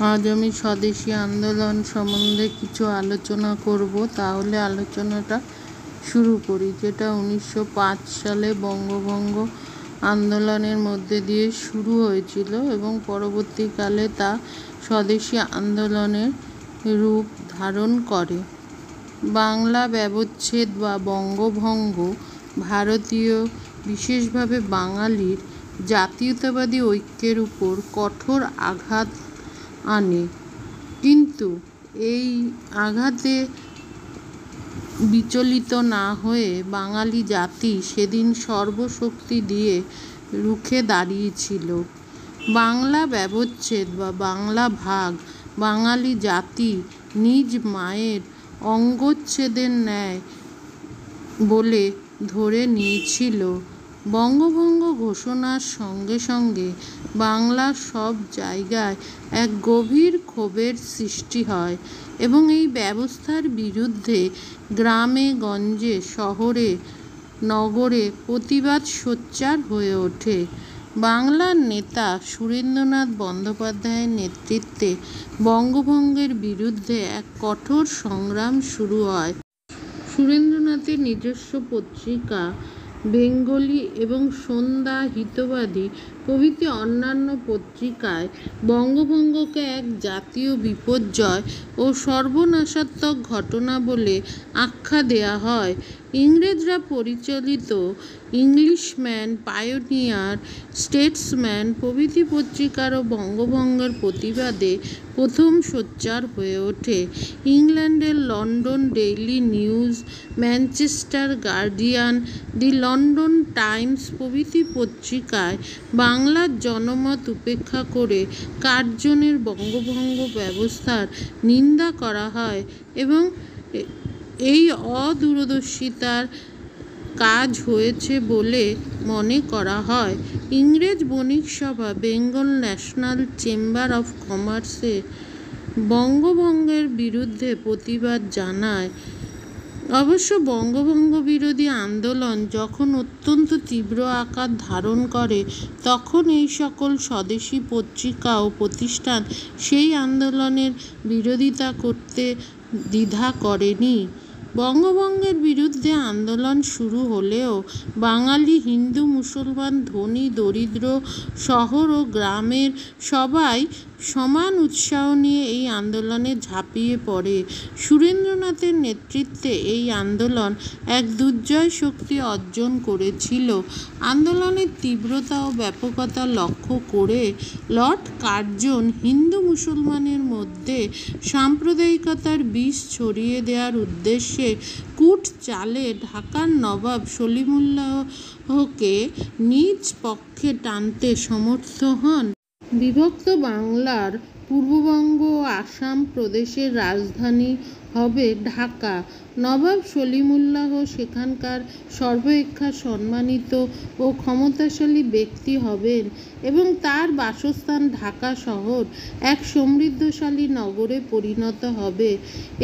আজ আমি স্বদেশী আন্দোলন সম্বন্ধে কিছু আলোচনা করব। তাহলে আলোচনাটা শুরু করি, যেটা 1905 সালে বঙ্গভঙ্গ আন্দোলনের মধ্যে দিয়ে শুরু হয়েছিল এবং পরবর্তীকালে তা স্বদেশী আন্দোলনের রূপ ধারণ করে। বাংলা ব্যবচ্ছেদ বা বঙ্গভঙ্গ ভারতীয়, বিশেষভাবে বাঙালির জাতীয়তাবাদী ঐক্যের উপর কঠোর আঘাত আনে, কিন্তু এই আঘাতে বিচলিত না হয়ে বাঙালি জাতি সেদিন সর্বশক্তি দিয়ে রুখে দাঁড়িয়েছিল। বাংলা ব্যবচ্ছেদ বা বাংলা ভাগ বাঙালি জাতি নিজ মায়ের অঙ্গচ্ছেদের ন্যায় বলে ধরে নিয়েছিল। বঙ্গভঙ্গ ঘোষণার সঙ্গে সঙ্গে বাংলার সব জায়গায় এক গভীর ক্ষোভের সৃষ্টি হয় এবং এই ব্যবস্থার বিরুদ্ধে গ্রামে গঞ্জে, শহরে নগরে প্রতিবাদ সোচ্চার হয়ে ওঠে। বাংলার নেতা সুরেন্দ্রনাথ বন্দ্যোপাধ্যায়ের নেতৃত্বে বঙ্গভঙ্গের বিরুদ্ধে এক কঠোর সংগ্রাম শুরু হয়। সুরেন্দ্রনাথের নিজস্ব পত্রিকা বেঙ্গলি এবং সন্ধ্যা, হিতবাদী প্রভৃতি অন্যান্য পত্রিকায় বঙ্গভঙ্গকে এক জাতীয় বিপর্যয় ও সর্বনাশাত্মক ঘটনা বলে আখ্যা দেয়া হয়। ইংরেজরা পরিচালিত ইংলিশম্যান, পায়োনিয়ার, স্টেটসম্যান প্রভৃতি পত্রিকারও বঙ্গভঙ্গের প্রতিবাদে প্রথম সোচ্চার হয়ে ওঠে। ইংল্যান্ডের London daily news, Manchester guardian, দি লন্ডন টাইমস প্রভৃতি পত্রিকায় বাংলার জনমত উপেক্ষা করে কার্জনের বঙ্গভঙ্গ ব্যবস্থার নিন্দা করা হয় এবং এই অদূরদর্শিতার কাজ হয়েছে বলে মনে করা হয়। ইংরেজ বণিক সভা, বেঙ্গল ন্যাশনাল চেম্বার অফ কমার্সে বঙ্গভঙ্গের বিরুদ্ধে প্রতিবাদ জানায়। অবশ্য বঙ্গভঙ্গ বিরোধী আন্দোলন যখন অত্যন্ত তীব্র আকার ধারণ করে, তখন এই সকল স্বদেশী পত্রিকা ও প্রতিষ্ঠান সেই আন্দোলনের বিরোধিতা করতে দ্বিধা করেনি। বঙ্গভঙ্গের বিরুদ্ধে আন্দোলন শুরু হলেও বাঙালি, হিন্দু, মুসলমান, ধনী দরিদ্র, শহর ও গ্রামের সবাই সমান উৎসাহ নিয়ে এই আন্দোলনে ঝাঁপিয়ে পড়ে। সুরেন্দ্রনাথের নেতৃত্বে এই আন্দোলন এক দুর্জয় শক্তি অর্জন করেছিল। আন্দোলনের তীব্রতা ও ব্যাপকতা লক্ষ্য করে লর্ড কার্জন হিন্দু মুসলমানের মধ্যে সাম্প্রদায়িকতার বিষ ছড়িয়ে দেওয়ার উদ্দেশ্যে কূট চালে ঢাকার নবাব সলিমুল্লাহকে নিজ পক্ষে টানতে সমর্থ হন। বিভক্ত বাংলার পূর্ববঙ্গ ও আসাম প্রদেশের রাজধানী হবে ঢাকা। নবাব সলিমুল্লাহ সেখানকার সর্বাপেক্ষা সম্মানিত ও ক্ষমতাশালী ব্যক্তি হবেন এবং তার বাসস্থান ঢাকা শহর এক সমৃদ্ধশালী নগরে পরিণত হবে।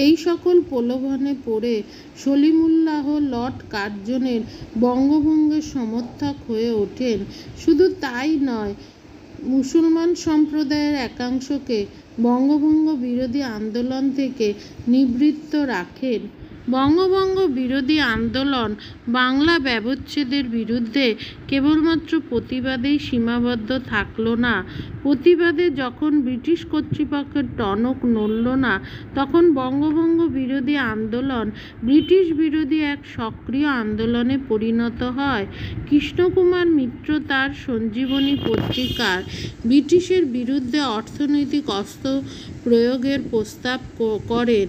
এই সকল প্রলোভনে পড়ে সলিমুল্লাহ লর্ড কার্জনের বঙ্গভঙ্গের সমর্থক হয়ে ওঠেন। শুধু তাই নয়, মুসলমান সম্প্রদায়ের একাংশকে বঙ্গভঙ্গ বিরোধী আন্দোলন থেকে নিবৃত্ত রাখেন। বঙ্গভঙ্গ বিরোধী আন্দোলন বাংলা ব্যবচ্ছেদের বিরুদ্ধে কেবলমাত্র প্রতিবাদেই সীমাবদ্ধ থাকল না। প্রতিবাদে যখন ব্রিটিশ কর্তৃপক্ষের টনক নড়ল না, তখন বঙ্গভঙ্গ বিরোধী আন্দোলন ব্রিটিশ বিরোধী এক সক্রিয় আন্দোলনে পরিণত হয়। কৃষ্ণকুমার মিত্র তার সঞ্জীবনী পত্রিকায় ব্রিটিশের বিরুদ্ধে অর্থনৈতিক অস্ত্র প্রয়োগের প্রস্তাব করেন।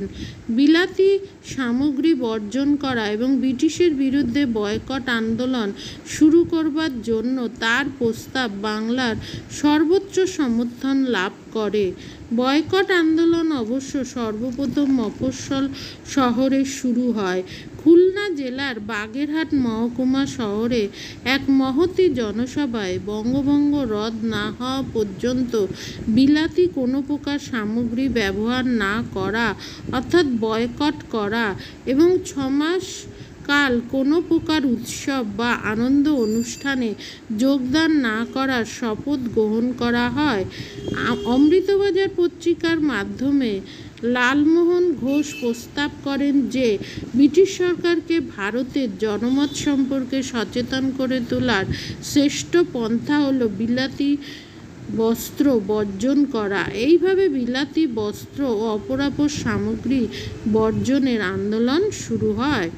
বিলাতি সামগ্রী বর্জন করা এবং ব্রিটিশের বিরুদ্ধে বয়কট আন্দোলন শুরু করবার জন্য তার প্রস্তাব বাংলার সর্বোচ্চ সমর্থন লাভ করে। বয়কট আন্দোলন অবশ্য সর্বপ্রথম মফস্বল শহরে শুরু হয়। খুলনা জেলার বাগেরহাট মহকুমা শহরে এক মহতী জনসভায় বঙ্গভঙ্গ রদ না হওয়া পর্যন্ত বিলাতি কোনো প্রকার সামগ্রী ব্যবহার না করা অর্থাৎ বয়কট করা এবং 6 মাস কাল কোনো প্রকার উৎসব বা আনন্দ অনুষ্ঠানে যোগদান না করার শপথ গ্রহণ করা হয়। অমৃতবাজার পত্রিকার মাধ্যমে লালমোহন ঘোষ প্রস্তাব করেন যে ব্রিটিশ সরকারকে ভারতের জনমত সম্পর্কে সচেতন করে তোলার শ্রেষ্ঠ পন্থা হলো বিলাতি বস্ত্র বর্জন করা। এইভাবে বিলাতি বস্ত্র ও অপরাপর সামগ্রী বর্জনের আন্দোলন শুরু হয়।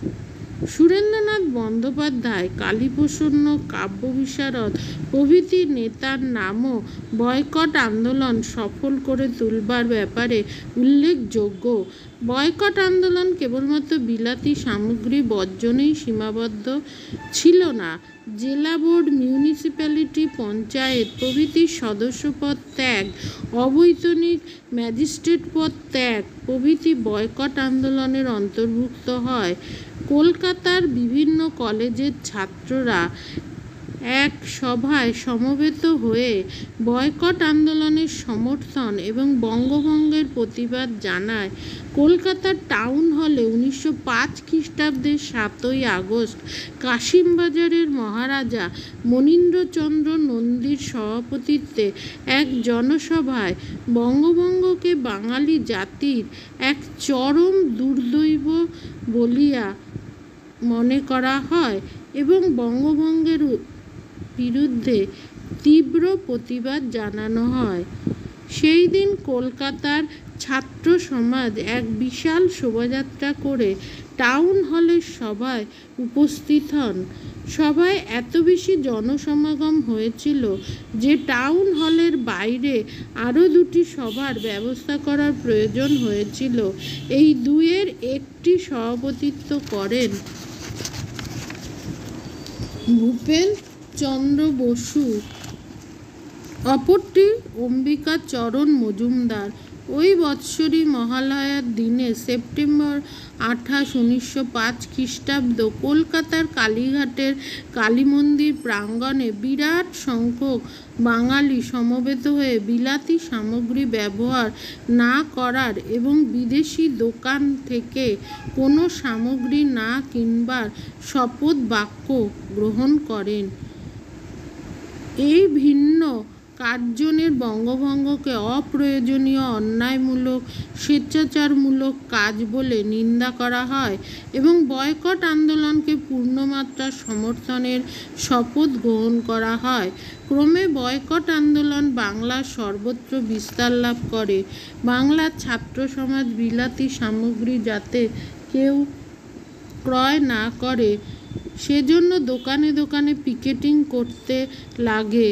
সুরেন্দ্রনাথ বন্দ্যোপাধ্যায়, কালীপ্রসন্ন, কাব্যবিশারদ প্রভৃতি নেতার নামও বয়কট আন্দোলন সফল করে তুলবার ব্যাপারে উল্লেখযোগ্য। বয়কট আন্দোলন কেবলমাত্র বিলাতি সামগ্রী বর্জনেই সীমাবদ্ধ ছিল না। জেলা বোর্ড, মিউনিসিপ্যালিটি, পঞ্চায়েত প্রভৃতির সদস্যপদ ত্যাগ, অবৈতনিক ম্যাজিস্ট্রেট পদ ত্যাগ প্রভৃতি বয়কট আন্দোলনের অন্তর্ভুক্ত হয়। কলকাতার বিভিন্ন কলেজের ছাত্ররা এক সভায় সমবেত হয়ে বয়কট আন্দোলনের সমর্থন এবং বঙ্গভঙ্গের প্রতিবাদ জানায়। কলকাতার টাউন হলে 1905 খ্রিস্টাব্দের 7ই আগস্ট কাশিমবাজারের মহারাজা মনীন্দ্রচন্দ্র নন্দীর সভাপতিত্বে এক জনসভায় বঙ্গভঙ্গকে বাঙালি জাতির এক চরম দুর্দৈব বলিয়া মনে করা হয় এবং বঙ্গভঙ্গের বিরুদ্ধে তীব্র প্রতিবাদ জানানো হয়। সেই দিন কলকাতার ছাত্র সমাজ এক বিশাল শোভাযাত্রা করে টাউন হলের সভায় উপস্থিত হন। সভায় এত বেশি জনসমাগম হয়েছিল যে টাউন হলের বাইরে আরও 2টি সভার ব্যবস্থা করার প্রয়োজন হয়েছিল। এই দুইয়ের একটি সভাপতিত্ব করেন ভূপেন চন্দ্র বসু, অপরটি অম্বিকাচরণ মজুমদার। ওই বৎসরই মহালয়ার দিনে সেপ্টেম্বর 28, 1905 খ্রিস্টাব্দ কলকাতার কালীঘাটের কালীমন্দির প্রাঙ্গণে বিরাট সংখ্যক বাঙালি সমবেত হয়ে বিলাতি সামগ্রী ব্যবহার না করার এবং বিদেশি দোকান থেকে কোনো সামগ্রী না কিনবার শপথ বাক্য গ্রহণ করেন। এই ভিন্ন কার্জনের বঙ্গভঙ্গকে অপ্রয়োজনীয়, অন্যায়মূলক, স্বেচ্ছাচারমূলক কাজ বলে নিন্দা করা হয় এবং বয়কট আন্দোলনকে পূর্ণমাত্রার সমর্থনের শপথ গ্রহণ করা হয়। ক্রমে বয়কট আন্দোলন বাংলার সর্বত্র বিস্তার লাভ করে। বাংলার ছাত্র সমাজ বিলাতি সামগ্রী যাতে কেউ ক্রয় না করে সেজন্য দোকানে দোকানে পিকেটিং করতে লাগে।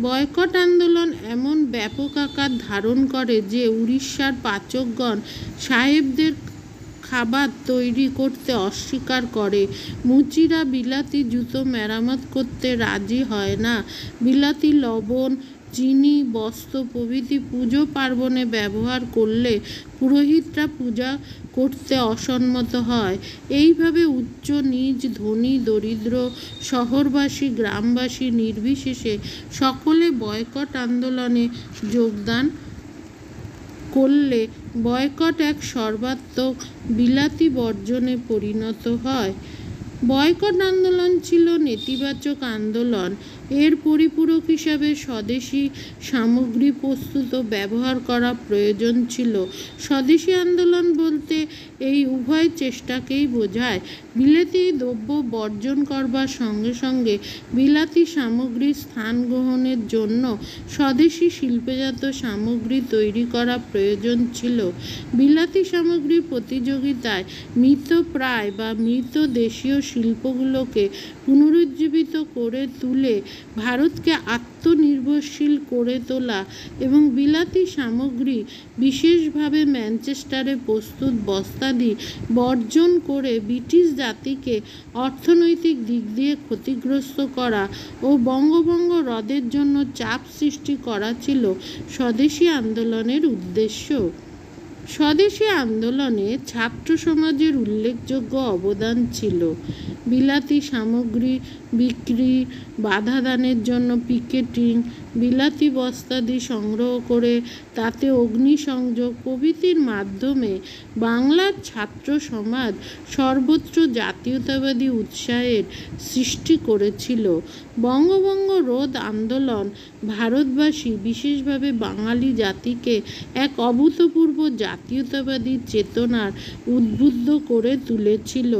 বয়কট আন্দোলন এমন ব্যাপক আকার ধারণ করে যে উড়িষ্যার পাচকগণ সাহেবদের খাবার তৈরি করতে অস্বীকার করে। মুচিরা বিলাতি জুতো মেরামত করতে রাজি হয় না। বিলাতি লবণ, চিনি, বস্ত্র প্রভৃতি পুজো পার্বণে ব্যবহার করলে পুরোহিতরা পূজা করতে অসম্মত হয়। এইভাবে উচ্চ নীচ, ধনী দরিদ্র, শহরবাসী গ্রামবাসী নির্বিশেষে সকলে বয়কট আন্দোলনে যোগদান করলে বয়কট এক সর্বাত্মক বিলাতি বর্জনে পরিণত হয়। বয়কট আন্দোলন ছিল নেতিবাচক আন্দোলন। এর পরিপূরক হিসাবে স্বদেশী সামগ্রী প্রস্তুত ও ব্যবহার করা প্রয়োজন ছিল। স্বদেশী আন্দোলন বলতে এই উভয় চেষ্টাকেই বোঝায়। বিলাতি দ্রব্য বর্জন করবার সঙ্গে সঙ্গে বিলাতি সামগ্রীর স্থান গ্রহণের জন্য স্বদেশী শিল্পজাত সামগ্রী তৈরি করা প্রয়োজন ছিল। বিলাতি সামগ্রীর প্রতিযোগিতায় মৃতপ্রায় বা মৃত দেশীয় শিল্পগুলোকে পুনরুজ্জীবিত করে তুলে ভারতকে আত্মনির্ভরশীল করে তোলা এবং বিলাতি সামগ্রী বিশেষভাবে ম্যানচেস্টারে প্রস্তুত বস্তাদি বর্জন করে ব্রিটিশ জাতিকে অর্থনৈতিক দিক দিয়ে ক্ষতিগ্রস্ত করা ও বঙ্গভঙ্গ রদের জন্য চাপ সৃষ্টি করা ছিল স্বদেশী আন্দোলনের উদ্দেশ্য। স্বদেশী আন্দোলনে ছাত্র সমাজের উল্লেখযোগ্য অবদান ছিল। বিলাতি সামগ্রী বিক্রি, বাধাদানের জন্য পিকেটিং, বিলাতি বস্তাদি সংগ্রহ করে তাতে অগ্নিসংযোগ প্রভৃতির মাধ্যমে বাংলার ছাত্র সমাজ সর্বত্র জাতীয়তাবাদী উৎসাহের সৃষ্টি করেছিল। বঙ্গভঙ্গ রোধ আন্দোলন ভারতবাসী, বিশেষভাবে বাঙালি জাতিকে এক অভূতপূর্ব জাতীয়তাবাদী চেতনার উদ্বুদ্ধ করে তুলেছিল।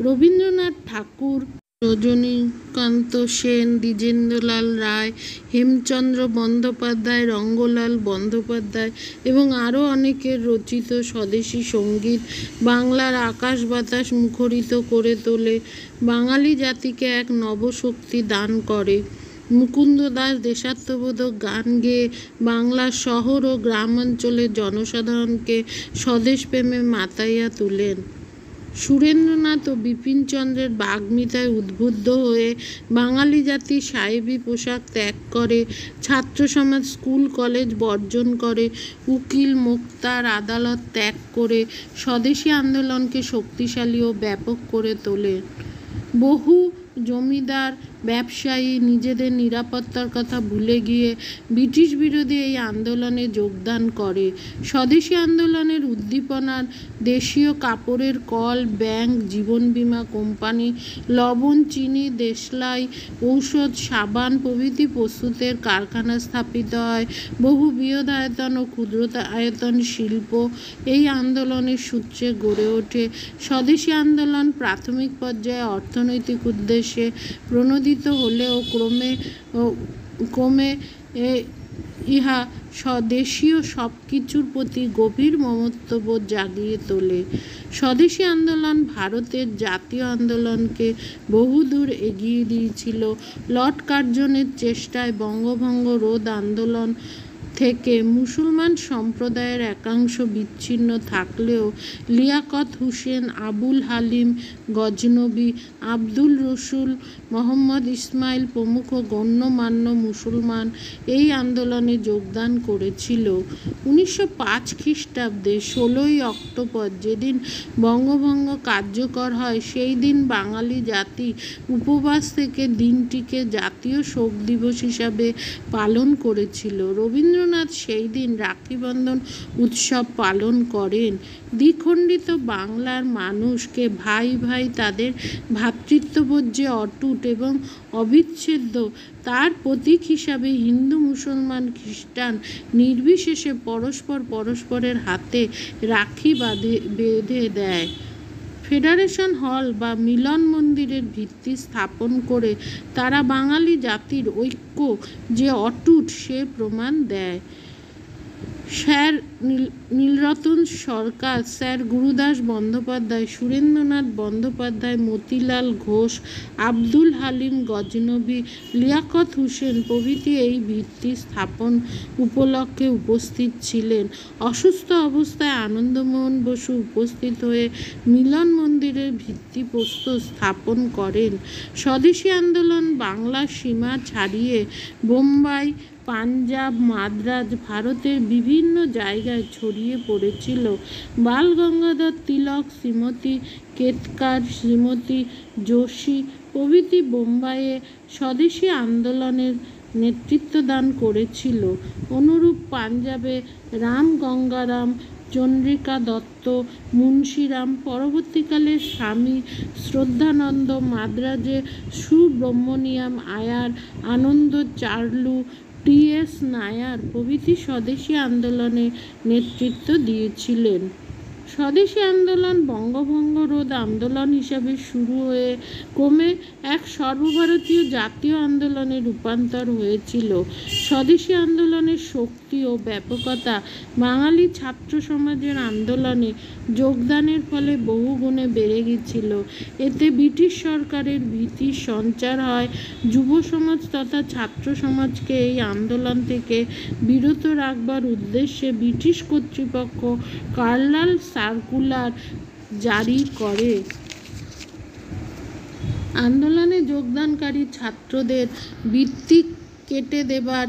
রবীন্দ্রনাথ ঠাকুর, রজনীকান্ত সেন, দ্বিজেন্দ্রলাল রায়, হেমচন্দ্র বন্দ্যোপাধ্যায়, রঙ্গলাল বন্দ্যোপাধ্যায় এবং আরও অনেকের রচিত স্বদেশী সঙ্গীত বাংলার আকাশ বাতাস মুখরিত করে তোলে, বাঙালি জাতিকে এক নবশক্তি দান করে। মুকুন্দ দাস দেশাত্মবোধক গান গেয়ে বাংলার শহর ও গ্রামাঞ্চলের জনসাধারণকে স্বদেশপ্রেমে মাতাইয়া তুলেন। সুরেন্দ্রনাথ ও বিপিনচন্দ্রের বাগ্মিতায় উদ্বুদ্ধ হয়ে বাঙালি জাতি সাহেবী পোশাক ত্যাগ করে, ছাত্র সমাজ স্কুল কলেজ বর্জন করে, উকিল মোক্তার আদালত ত্যাগ করে স্বদেশী আন্দোলনকে শক্তিশালী ও ব্যাপক করে তোলে। বহু জমিদার ব্যবসায়ী নিজেদের নিরাপত্তার কথা ভুলে গিয়ে ব্রিটিশ বিরোধী এই আন্দোলনে যোগদান করে। স্বদেশী আন্দোলনের উদ্দীপনার দেশীয় কাপড়ের কল, ব্যাংক, জীবন বীমা কোম্পানি, লবণ, চিনি, দেশলাই, ঔষধ, সাবান প্রভৃতি প্রস্তুতের কারখানা স্থাপিত হয়। বহু বৃহদায়তন ও ক্ষুদ্রায়তন শিল্প এই আন্দোলনের সূত্রে গড়ে ওঠে। স্বদেশী আন্দোলন প্রাথমিক পর্যায়ে অর্থনৈতিক উদ্দেশ্যে প্রণোদিত হলেও ক্রমে ইহা স্বদেশীয় সব কিছুর প্রতি গভীর মমত্ববোধ জাগিয়ে তোলে। স্বদেশী আন্দোলন ভারতের জাতীয় আন্দোলনকে বহুদূর এগিয়ে দিয়েছিল। লর্ড কার্জনের চেষ্টায় বঙ্গভঙ্গ রোধ আন্দোলন থেকে মুসলমান সম্প্রদায়ের একাংশ বিচ্ছিন্ন থাকলেও লিয়াকত হোসেন, আবুল হালিম গজনবী, আব্দুল রসুল, মোহাম্মদ ইসমাইল প্রমুখ গণ্যমান্য মুসলমান এই আন্দোলনে যোগদান করেছিল। 1905 খ্রিস্টাব্দে 16ই অক্টোবর যেদিন বঙ্গভঙ্গ কার্যকর হয়, সেই দিন বাঙালি জাতি উপবাস থেকে দিনটিকে জাতীয় শোক দিবস হিসাবে পালন করেছিল। রবীন্দ্রনাথ সেই দিন রাখিবন্ধন উৎসব পালন করেন। দ্বিখণ্ডিত বাংলার মানুষকে ভাই ভাই তাদের ভ্রাতৃত্ববোধ যে অটুট এবং অবিচ্ছেদ্য তার প্রতীক হিসাবে হিন্দু, মুসলমান, খ্রিস্টান নির্বিশেষে পরস্পরের হাতে রাখি বেঁধে দেয়। ফেডারেশন হল বা মিলন মন্দিরের ভিত্তি স্থাপন করে তারা বাঙালি জাতির ঐক্য যে অটুট সে প্রমাণ দেয়। স্যার নীলরতন সরকার, স্যার গুরুদাস বন্দ্যোপাধ্যায়, সুরেন্দ্রনাথ বন্দ্যোপাধ্যায়, মতিলাল ঘোষ, আব্দুল হালিম গজনবী, লিয়াকত হোসেন প্রভৃতি এই ভিত্তি স্থাপন উপলক্ষে উপস্থিত ছিলেন। অসুস্থ অবস্থায় আনন্দমোহন বসু উপস্থিত হয়ে মিলন মন্দিরের ভিত্তিপ্রস্তর স্থাপন করেন। স্বদেশী আন্দোলন বাংলার সীমা ছাড়িয়ে বোম্বাই, পাঞ্জাব, মাদ্রাজ, ভারতের বিভিন্ন জায়গায় ছড়িয়ে পড়েছিল। বাল গঙ্গাধর তিলক, শ্রীমতী কেতকার, শ্রীমতী যোশী প্রভৃতি বোম্বাইয়ে স্বদেশী আন্দোলনের নেতৃত্ব দান করেছিল। অনুরূপ পাঞ্জাবে রাম গঙ্গারাম, চন্দ্রিকা দত্ত, মুন্সিরাম, পরবর্তীকালে স্বামী শ্রদ্ধানন্দ, মাদ্রাজে সুব্রহ্মণ্যম আয়ার, আনন্দ চার্লু, টি.এস. নায়ার প্রভৃতি স্বদেশী আন্দোলনে নেতৃত্ব দিয়েছিলেন। স্বদেশী আন্দোলন বঙ্গভঙ্গ রোধ আন্দোলন হিসাবে শুরু হয়ে ক্রমে এক সর্বভারতীয় জাতীয় আন্দোলনে রূপান্তর হয়েছিল। স্বদেশী আন্দোলনের শক্তি ও ব্যাপকতা বাঙালি ছাত্র সমাজের আন্দোলনে যোগদানের ফলে বহুগুণে বেড়ে গিয়েছিল। এতে ব্রিটিশ সরকারের ভীতির সঞ্চার হয়। যুব সমাজ তথা ছাত্র সমাজকে এই আন্দোলন থেকে বিরত রাখবার উদ্দেশ্যে ব্রিটিশ কর্তৃপক্ষ কার্লাল সার্কুলার জারি করে। আন্দোলনে যোগদানকারী ছাত্রদের বৃত্তি কেটে দেবার,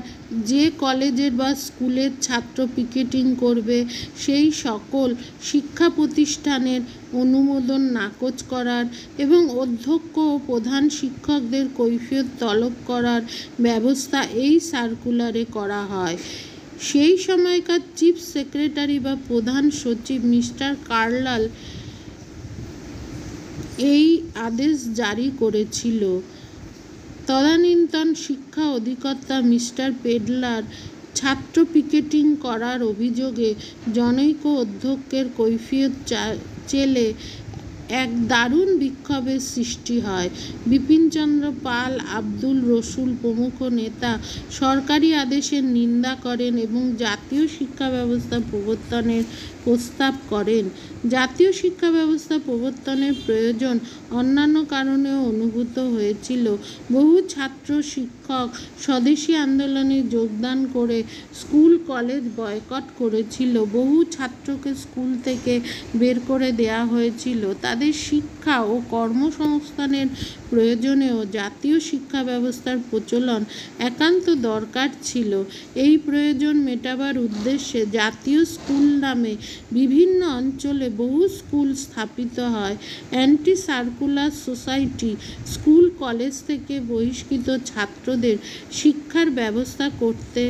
যে কলেজের বা স্কুলের ছাত্র পিকেটিং করবে সেই সকল শিক্ষা প্রতিষ্ঠানের অনুমোদন নাকচ করার এবং অধ্যক্ষ ও প্রধান শিক্ষকদের কৈফিয়ত তলব করার ব্যবস্থা এই সার্কুলারে করা হয়। সেই সময়কার চিফ সেক্রেটারি বা প্রধান সচিব মিস্টার কার্লাল এই আদেশ জারি করেছিল। তদানীন্তন শিক্ষা অধিকর্তা মিস্টার পেডলার ছাত্র পিকেটিং করার অভিযোগে জনৈক অধ্যক্ষের কৈফিয়ত চেলে এক দারুণ বিক্ষোভের সৃষ্টি হয়। বিপিনচন্দ্র পাল, আব্দুল রসুল প্রমুখ নেতা সরকারি আদেশের নিন্দা করেন এবং জাতীয় শিক্ষা ব্যবস্থা প্রবর্তনের প্রস্তাব করেন। জাতীয় শিক্ষা ব্যবস্থা প্রবর্তনের প্রয়োজন অন্যান্য কারণেও অনুভূত হয়েছিল। বহু ছাত্র শিক্ষক স্বদেশী আন্দোলনে যোগদান করে স্কুল কলেজ বয়কট করেছিল। বহু ছাত্রকে স্কুল থেকে বের করে দেওয়া হয়েছিল। তাদের শিক্ষা ও কর্মসংস্থানের প্রয়োজনেও জাতীয় শিক্ষা ব্যবস্থার প্রচলন একান্ত দরকার ছিল। এই প্রয়োজন মেটাবার উদ্দেশ্যে জাতীয় স্কুল নামে বিভিন্ন অঞ্চলে বহু স্কুল স্থাপিত হয়। Anti circular society school college থেকে বহিষ্কৃত ছাত্রদের শিক্ষার ব্যবস্থা করতে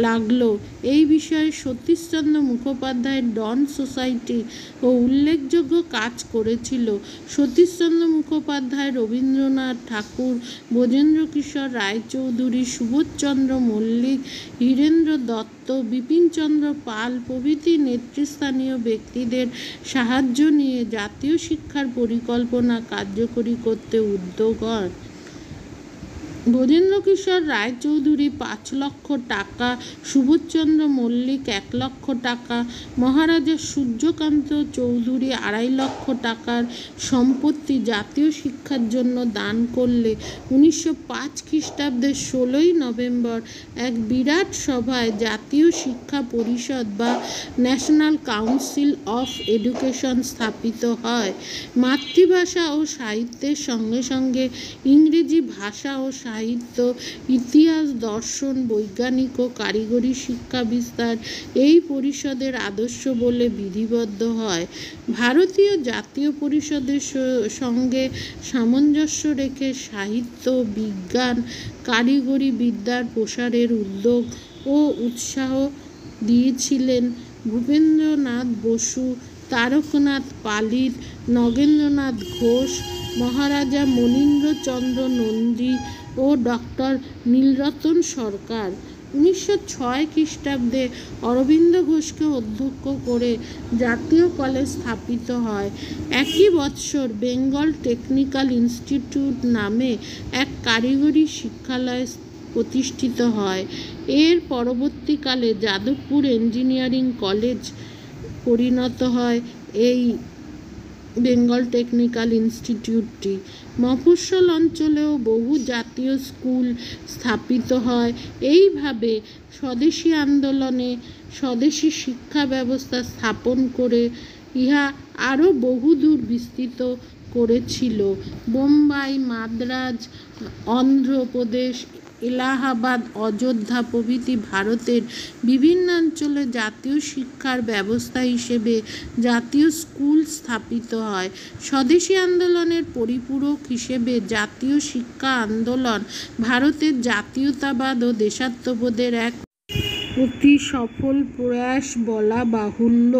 লাগলো। এই বিষয়ে সতীশচন্দ্র মুখোপাধ্যায়ের ডন সোসাইটি ও উল্লেখযোগ্য কাজ করেছিল। সতীশচন্দ্র মুখোপাধ্যায়, রবীন্দ্রনাথ ঠাকুর, ব্রজেন্দ্রকিশোর রায়চৌধুরী, সুবোধচন্দ্র মল্লিক, হীরেন্দ্র দত্ত, বিপিনচন্দ্র পাল প্রভৃতি নেতৃস্থানীয় ব্যক্তিদের সাহায্য নিয়ে জাতীয় শিক্ষার পরিকল্পনা কার্যকরী করতে উদ্যোগ হন। ব্রজেন্দ্রকিশোর রায়চৌধুরী 5 লক্ষ টাকা, সুবোধচন্দ্র মল্লিক 1 লক্ষ টাকা, মহারাজা সূর্যকান্ত চৌধুরী 2.5 লক্ষ টাকার সম্পত্তি জাতীয় শিক্ষার জন্য দান করলে 1905 খ্রিস্টাব্দের 16ই নভেম্বর এক বিরাট সভায় জাতীয় শিক্ষা পরিষদ বা ন্যাশনাল কাউন্সিল অফ এডুকেশন স্থাপিত হয়। মাতৃভাষা ও সাহিত্যের সঙ্গে সঙ্গে ইংরেজি ভাষা ও সাহিত্য, ইতিহাস, দর্শন, বৈজ্ঞানিক ও কারিগরি শিক্ষা বিস্তার এই পরিষদের আদর্শ বলে বিধিবদ্ধ হয়। ভারতীয় জাতীয় পরিষদের সঙ্গে সামঞ্জস্য রেখে সাহিত্য, বিজ্ঞান, কারিগরি বিদ্যার প্রসারের উদ্যোগ ও উৎসাহ দিয়েছিলেন ভূপেন্দ্রনাথ বসু, তারকনাথ পালিত, নগেন্দ্রনাথ ঘোষ, মহারাজা মনীন্দ্রচন্দ্র নন্দী ও ডক্টর নীলরতন সরকার। 1906 খ্রিস্টাব্দে অরবিন্দ ঘোষকে অধ্যক্ষ করে জাতীয় কলেজ স্থাপিত হয়। একই বৎসর বেঙ্গল টেকনিক্যাল ইনস্টিটিউট নামে এক কারিগরি শিক্ষালয় প্রতিষ্ঠিত হয়। এর পরবর্তীকালে যাদবপুর ইঞ্জিনিয়ারিং কলেজ পরিণত হয় এই বেঙ্গল টেকনিক্যাল ইনস্টিটিউটটি। মফস্বল অঞ্চলেও বহু জাতীয় স্কুল স্থাপিত হয়। এইভাবে স্বদেশী আন্দোলনে স্বদেশী শিক্ষা ব্যবস্থা স্থাপন করে ইহা আরও বহুদূর বিস্তৃত করেছিল। বোম্বাই, মাদ্রাজ, অন্ধ্রপ্রদেশ, এলাহাবাদ, অযোধ্যা প্রভৃতি ভারতের বিভিন্ন অঞ্চলে জাতীয় শিক্ষার ব্যবস্থা হিসেবে জাতীয় স্কুল স্থাপিত হয়। স্বদেশী আন্দোলনের পরিপূরক হিসেবে জাতীয় শিক্ষা আন্দোলন ভারতের জাতীয়তাবাদ ও দেশাত্মবোধের এক অতি সফল প্রয়াস বলা বাহুল্য।